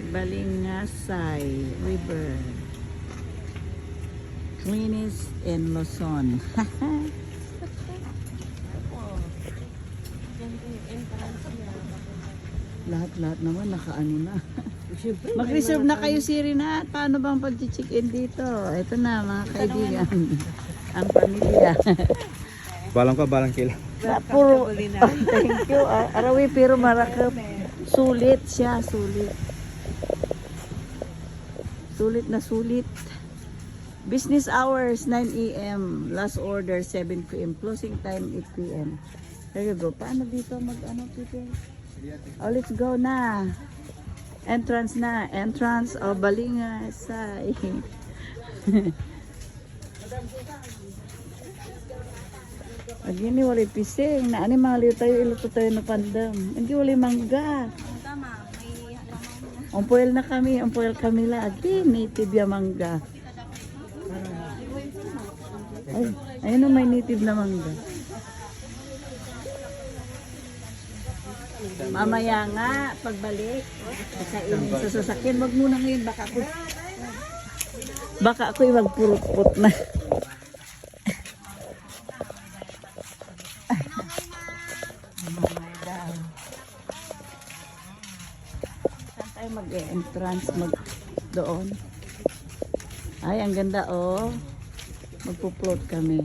Balingasay River. Cleanest in Luzon. Lahat naman nakaano na. Mag-reserve na kayo, Siri, na paano bang pag-check-in dito? Ito na mga kaibigan. Ang pamilya. Balang kila. Puro, thank you. Arawi pero marakap. Sulit siya, sulit. Sulit na sulit. Business hours 9 AM. Last order 7 PM. Closing time 8 PM. There you go. Paano dito mag-ano people? Oh, let's go na. Entrance na. Entrance o Balingasay. Agini wala pising. Na ani mga liyo tayo iluto tayo na pandam. Hindi wala mangga. Umpuel na kami. Umpuel kami lagi. Native ya mangga. Ay, ayun o, may native na mangga. Mamaya nga, pagbalik, kainin sa sasakyan. Wag muna ngayon, baka ako'y magpurot-put na. Saan tayo mag-entrance? Doon. Ay, ang ganda oh. Magpo-float kami.